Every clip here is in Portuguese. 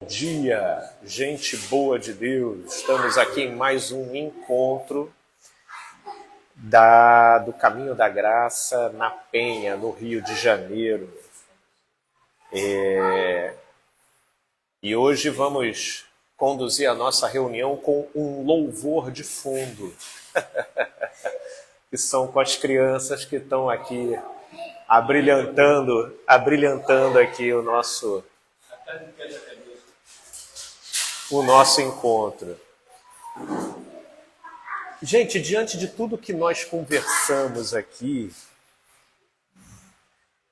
Dia, gente boa de Deus, estamos aqui em mais um encontro do Caminho da Graça na Penha, no Rio de Janeiro. E hoje vamos conduzir a nossa reunião com um louvor de fundo, que são com as crianças que estão aqui abrilhantando aqui o nosso encontro. Gente, diante de tudo que nós conversamos aqui,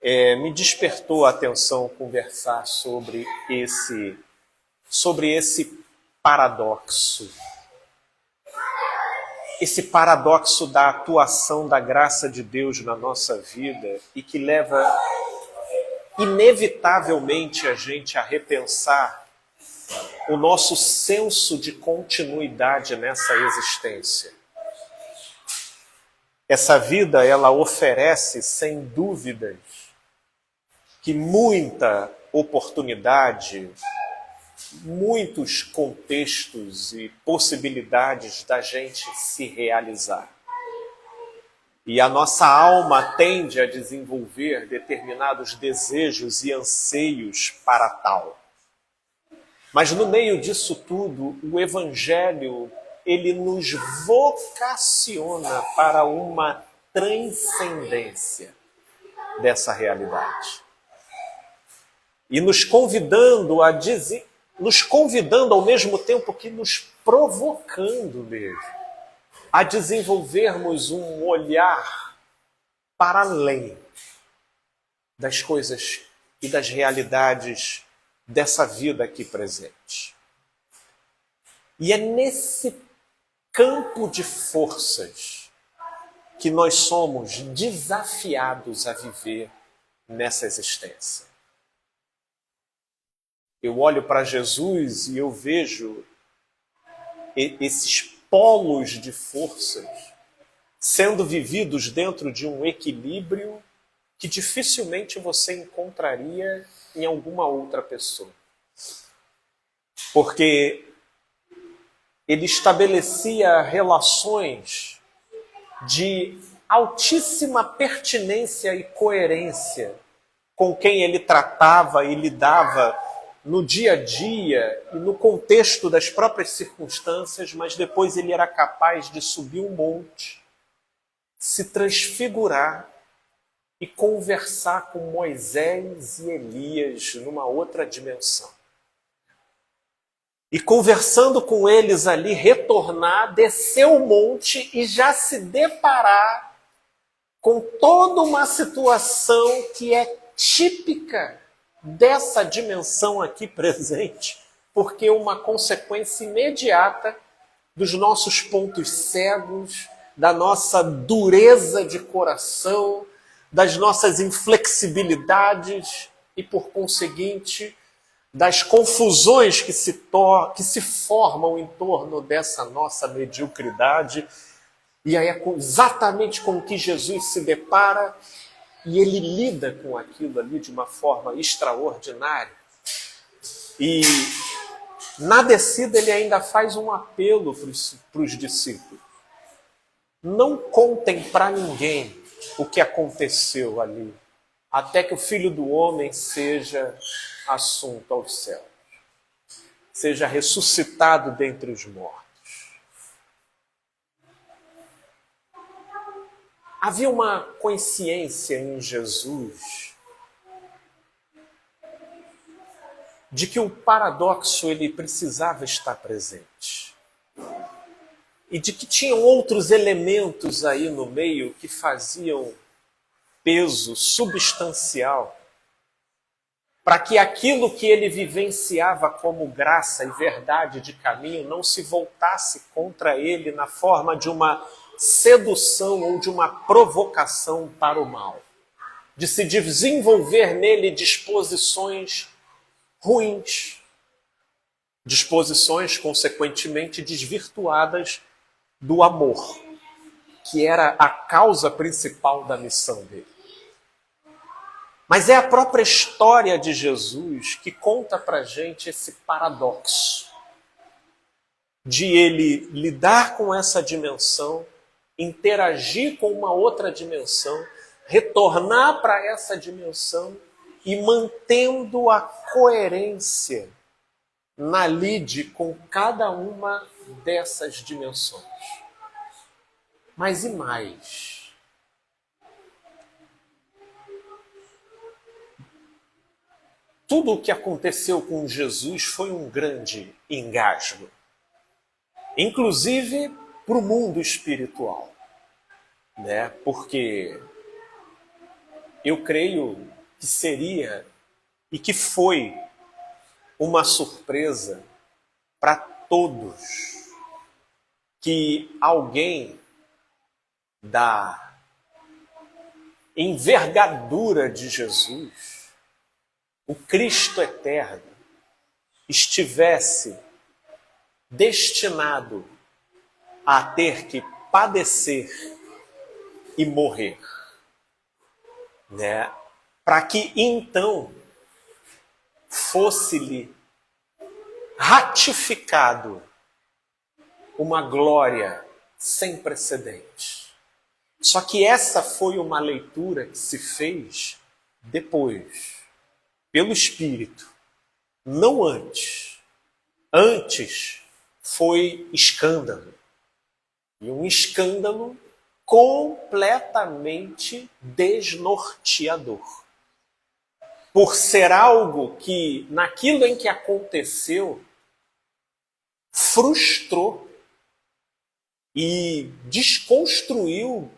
me despertou a atenção conversar sobre esse paradoxo. Esse paradoxo da atuação da graça de Deus na nossa vida e que leva inevitavelmente a gente a repensar o nosso senso de continuidade nessa existência. Essa vida, ela oferece, sem dúvidas, que muita oportunidade, muitos contextos e possibilidades da gente se realizar. E a nossa alma tende a desenvolver determinados desejos e anseios para tal. Mas no meio disso tudo, o Evangelho, ele nos vocaciona para uma transcendência dessa realidade. E nos convidando ao mesmo tempo que nos provocando mesmo, a desenvolvermos um olhar para além das coisas e das realidades dessa vida aqui presente. E é nesse campo de forças que nós somos desafiados a viver nessa existência. Eu olho para Jesus e eu vejo esses polos de forças sendo vividos dentro de um equilíbrio que dificilmente você encontraria em alguma outra pessoa. Porque ele estabelecia relações de altíssima pertinência e coerência com quem ele tratava e lidava no dia a dia e no contexto das próprias circunstâncias, mas depois ele era capaz de subir um monte, se transfigurar e conversar com Moisés e Elias numa outra dimensão. E conversando com eles ali, retornar, descer o monte e já se deparar com toda uma situação que é típica dessa dimensão aqui presente, porque é uma consequência imediata dos nossos pontos cegos, da nossa dureza de coração, das nossas inflexibilidades e, por conseguinte, das confusões que se formam em torno dessa nossa mediocridade. E aí é exatamente com o que Jesus se depara e ele lida com aquilo ali de uma forma extraordinária. E na descida ele ainda faz um apelo para os discípulos. Não contem para ninguém o que aconteceu ali, até que o Filho do Homem seja assunto aos céus, seja ressuscitado dentre os mortos. Havia uma consciência em Jesus de que o paradoxo ele precisava estar presente. E de que tinham outros elementos aí no meio que faziam peso substancial para que aquilo que ele vivenciava como graça e verdade de caminho não se voltasse contra ele na forma de uma sedução ou de uma provocação para o mal, de se desenvolver nele disposições ruins, disposições consequentemente desvirtuadas do amor, que era a causa principal da missão dele. Mas é a própria história de Jesus que conta para a gente esse paradoxo de ele lidar com essa dimensão, interagir com uma outra dimensão, retornar para essa dimensão e mantendo a coerência na lide com cada uma dessas dimensões. Mas e mais? Tudo o que aconteceu com Jesus foi um grande engasgo, inclusive para o mundo espiritual, né? Porque eu creio que seria e que foi uma surpresa para todos que alguém da envergadura de Jesus, o Cristo eterno, estivesse destinado a ter que padecer e morrer, né? Para que então fosse-lhe ratificado uma glória sem precedentes. Só que essa foi uma leitura que se fez depois, pelo Espírito, não antes. Antes foi escândalo. E um escândalo completamente desnorteador. Por ser algo que, naquilo em que aconteceu, frustrou e desconstruiu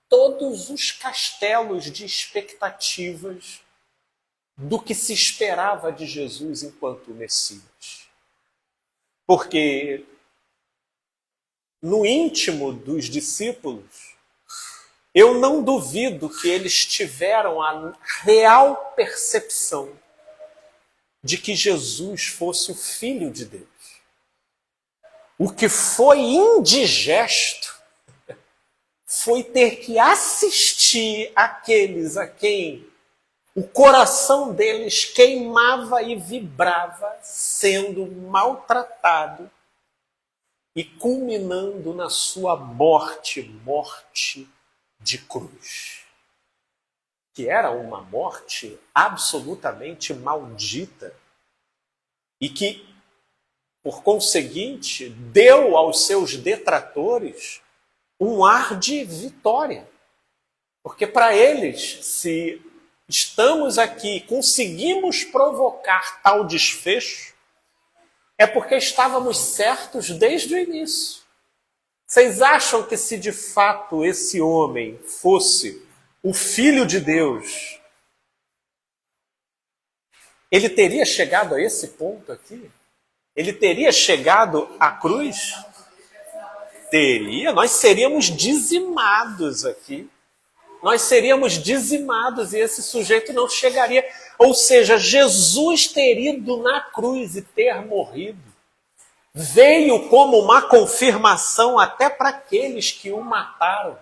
todos os castelos de expectativas do que se esperava de Jesus enquanto Messias. Porque no íntimo dos discípulos, eu não duvido que eles tiveram a real percepção de que Jesus fosse o Filho de Deus. O que foi indigesto foi ter que assistir aqueles a quem o coração deles queimava e vibrava, sendo maltratado e culminando na sua morte de cruz. Que era uma morte absolutamente maldita e que, por conseguinte, deu aos seus detratores um ar de vitória. Porque para eles, se estamos aqui, conseguimos provocar tal desfecho, é porque estávamos certos desde o início. Vocês acham que se de fato esse homem fosse o Filho de Deus, ele teria chegado a esse ponto aqui? Ele teria chegado à cruz? Teria. Nós seríamos dizimados aqui. Nós seríamos dizimados e esse sujeito não chegaria. Ou seja, Jesus ter ido na cruz e ter morrido veio como uma confirmação até para aqueles que o mataram,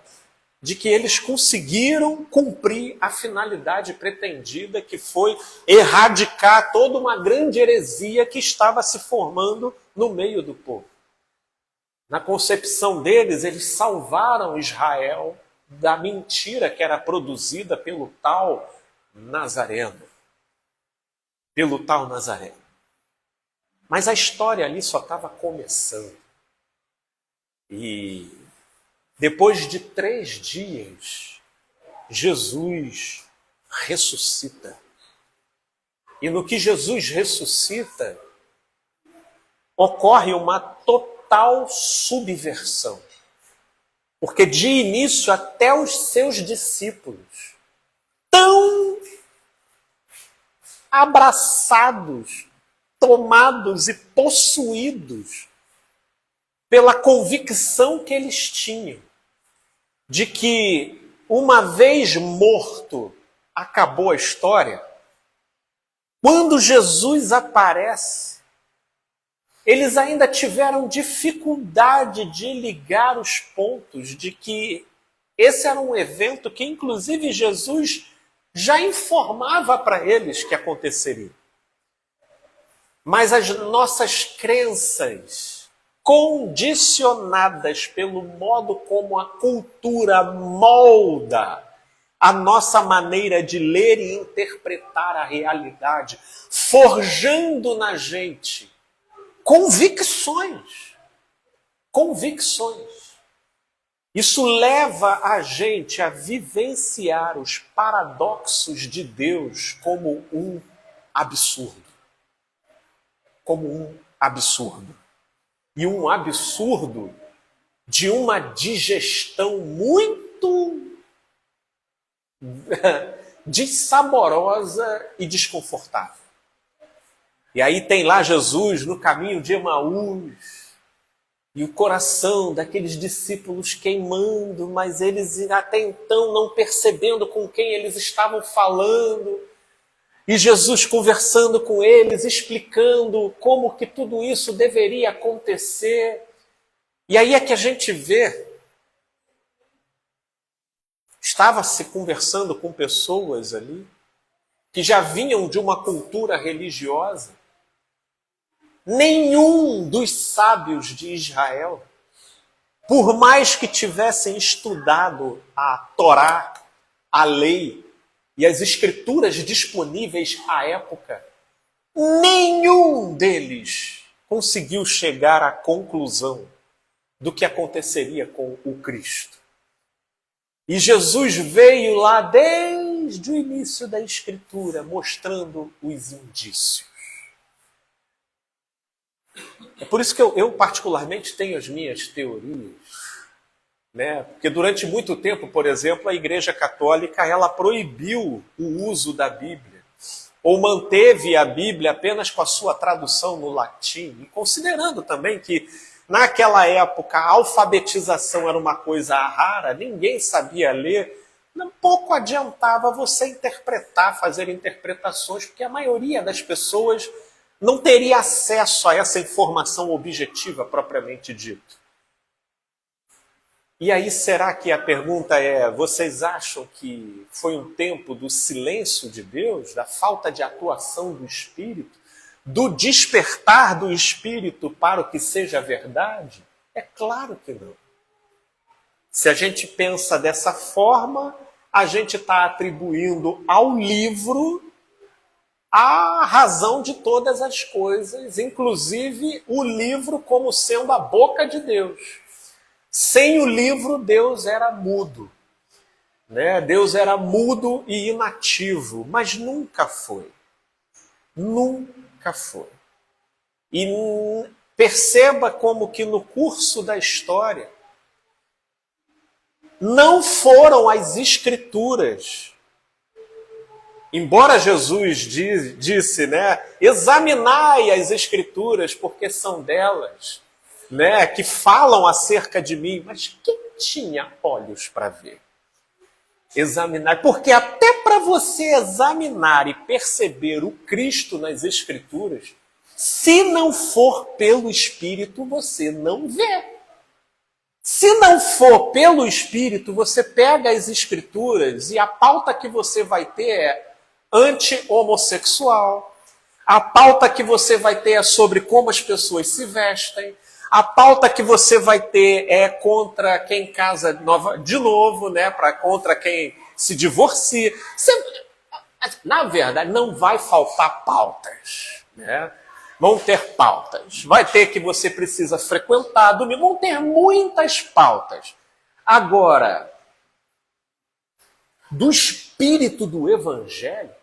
de que eles conseguiram cumprir a finalidade pretendida, que foi erradicar toda uma grande heresia que estava se formando no meio do povo. Na concepção deles, eles salvaram Israel da mentira que era produzida pelo tal Nazareno. Pelo tal Nazareno. Mas a história ali só estava começando. E depois de 3 dias, Jesus ressuscita. E no que Jesus ressuscita, ocorre uma total subversão. Porque de início até os seus discípulos, tão abraçados, tomados e possuídos pela convicção que eles tinham de que, uma vez morto, acabou a história. Quando Jesus aparece, eles ainda tiveram dificuldade de ligar os pontos de que esse era um evento que, inclusive, Jesus já informava para eles que aconteceria. Mas as nossas crenças, condicionadas pelo modo como a cultura molda a nossa maneira de ler e interpretar a realidade, forjando na gente convicções. Isso leva a gente a vivenciar os paradoxos de Deus como um absurdo. E um absurdo de uma digestão muito dissaborosa e desconfortável. E aí tem lá Jesus no caminho de Emaús, e o coração daqueles discípulos queimando, mas eles até então não percebendo com quem eles estavam falando. E Jesus conversando com eles, explicando como que tudo isso deveria acontecer. E aí é que a gente vê, estava-se conversando com pessoas ali, que já vinham de uma cultura religiosa. Nenhum dos sábios de Israel, por mais que tivessem estudado a Torá, a lei e as escrituras disponíveis à época, nenhum deles conseguiu chegar à conclusão do que aconteceria com o Cristo. E Jesus veio lá desde o início da Escritura, mostrando os indícios. É por isso que eu particularmente tenho as minhas teorias, né? Porque durante muito tempo, por exemplo, a Igreja Católica ela proibiu o uso da Bíblia, ou manteve a Bíblia apenas com a sua tradução no latim, e considerando também que naquela época a alfabetização era uma coisa rara, ninguém sabia ler, pouco adiantava você interpretar, fazer interpretações, porque a maioria das pessoas não teria acesso a essa informação objetiva propriamente dita. E aí, será que a pergunta é, vocês acham que foi um tempo do silêncio de Deus, da falta de atuação do Espírito, do despertar do Espírito para o que seja verdade? É claro que não. Se a gente pensa dessa forma, a gente está atribuindo ao livro a razão de todas as coisas, inclusive o livro como sendo a boca de Deus. Sem o livro, Deus era mudo. Né? Deus era mudo e inativo, mas nunca foi. Nunca foi. E perceba como que no curso da história não foram as Escrituras. Embora Jesus disse, né, examinai as Escrituras, porque são delas, né, que falam acerca de mim. Mas quem tinha olhos para ver? Examinar. Porque até para você examinar e perceber o Cristo nas Escrituras, se não for pelo Espírito, você não vê. Se não for pelo Espírito, você pega as Escrituras e a pauta que você vai ter é anti-homossexual. A pauta que você vai ter é sobre como as pessoas se vestem. A pauta que você vai ter é contra quem casa de novo, né? Contra quem se divorcia. Na verdade, não vai faltar pautas, né? Vão ter pautas. Vai ter que você precisa frequentar domingo. Vão ter muitas pautas. Agora, do espírito do Evangelho,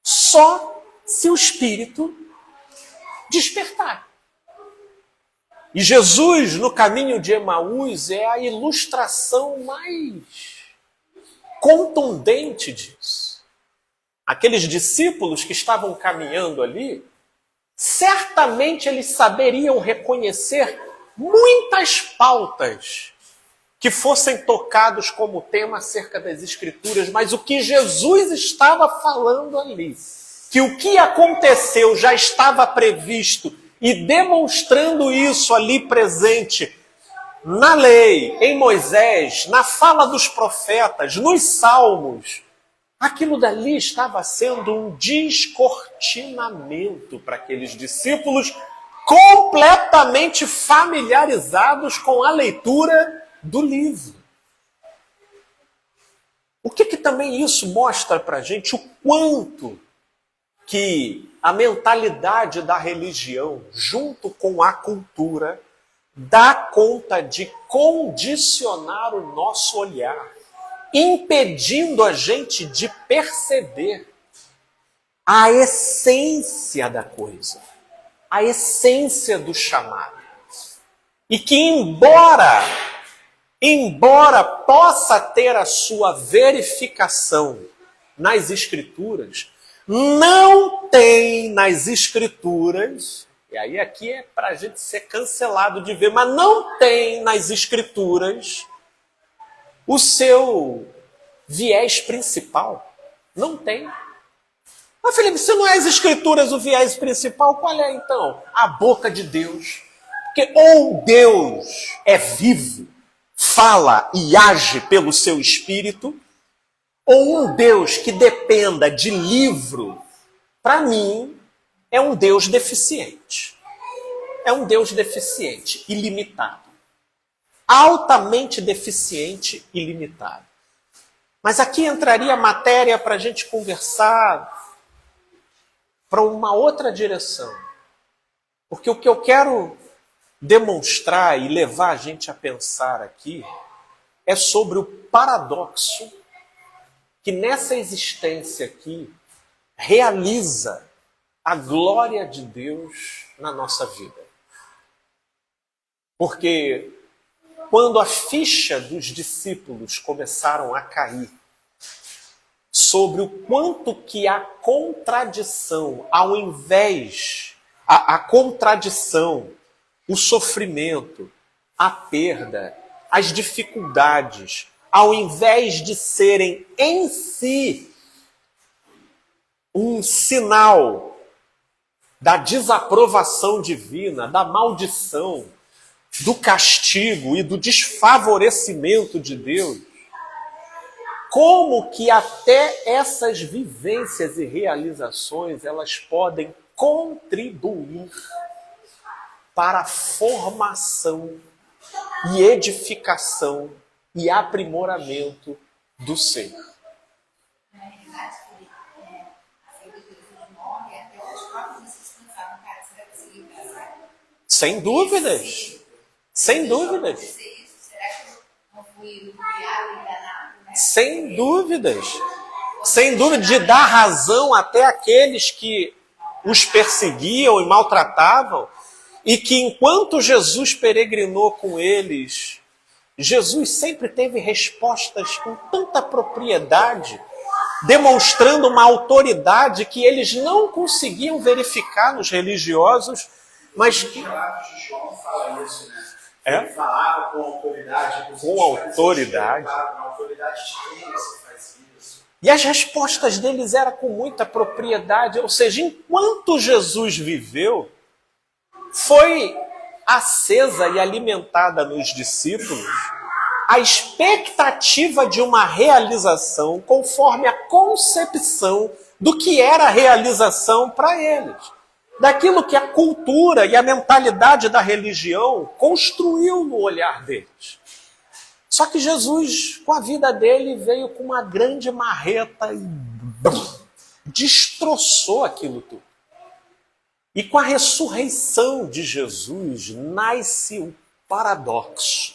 só se o Espírito despertar. E Jesus, no caminho de Emaús, é a ilustração mais contundente disso. Aqueles discípulos que estavam caminhando ali, certamente eles saberiam reconhecer muitas pautas que fossem tocados como tema acerca das Escrituras, mas o que Jesus estava falando ali, que o que aconteceu já estava previsto e demonstrando isso ali presente na lei, em Moisés, na fala dos profetas, nos salmos, Aquilo dali estava sendo um descortinamento para aqueles discípulos completamente familiarizados com a leitura do livro. O que também isso mostra para a gente? O quanto que a mentalidade da religião, junto com a cultura, dá conta de condicionar o nosso olhar, impedindo a gente de perceber a essência da coisa, a essência do chamado. E que embora possa ter a sua verificação nas Escrituras, não tem nas Escrituras, e aí aqui é para a gente ser cancelado de ver, mas não tem nas Escrituras o seu viés principal. Não tem. Mas, Felipe, se não é as Escrituras o viés principal, qual é então? A boca de Deus. Porque ou Deus é vivo, fala e age pelo seu Espírito, ou um Deus que dependa de livro, para mim, é um Deus deficiente. É um Deus deficiente e limitado. Altamente deficiente e limitado. Mas aqui entraria matéria para a gente conversar para uma outra direção. Porque o que eu quero demonstrar e levar a gente a pensar aqui é sobre o paradoxo que nessa existência aqui realiza a glória de Deus na nossa vida. Porque quando a ficha dos discípulos começaram a cair sobre o quanto que a contradição, ao invés, a contradição, o sofrimento, a perda, as dificuldades, ao invés de serem em si um sinal da desaprovação divina, da maldição, do castigo e do desfavorecimento de Deus, como que até essas vivências e realizações elas podem contribuir para a formação e edificação e aprimoramento do ser. Na realidade, as leituras morrem até os próprios discípulos pensavam, cara, você vai conseguir passar? Sem dúvidas. Sem dúvidas. Será que eu não fui ludibriado, enganado? Né? Sem dúvidas. Sem dúvida de dar razão até àqueles que os perseguiam e maltratavam, e que enquanto Jesus peregrinou com eles, Jesus sempre teve respostas com tanta propriedade, demonstrando uma autoridade que eles não conseguiam verificar nos religiosos, mas que... João fala isso, né? É? Ele falava com autoridade. Com autoridade. Na autoridade de quem você faz isso? E as respostas deles eram com muita propriedade, ou seja, enquanto Jesus viveu, foi acesa e alimentada nos discípulos a expectativa de uma realização conforme a concepção do que era a realização para eles. Daquilo que a cultura e a mentalidade da religião construiu no olhar deles. Só que Jesus, com a vida dele, veio com uma grande marreta e destroçou aquilo tudo. E com a ressurreição de Jesus, nasce o paradoxo,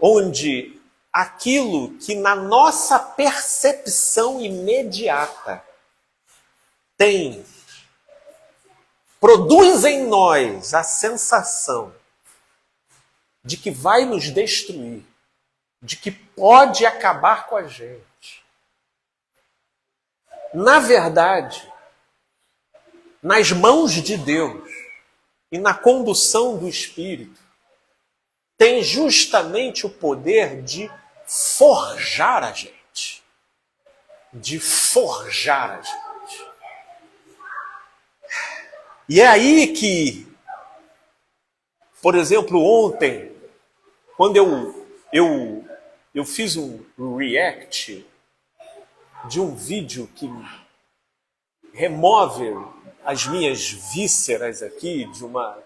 onde aquilo que na nossa percepção imediata produz em nós a sensação de que vai nos destruir, de que pode acabar com a gente. Na verdade, nas mãos de Deus e na condução do Espírito, tem justamente o poder de forjar a gente. De forjar a gente. E é aí que, por exemplo, ontem, quando eu fiz um react de um vídeo que remove as minhas vísceras aqui, de uma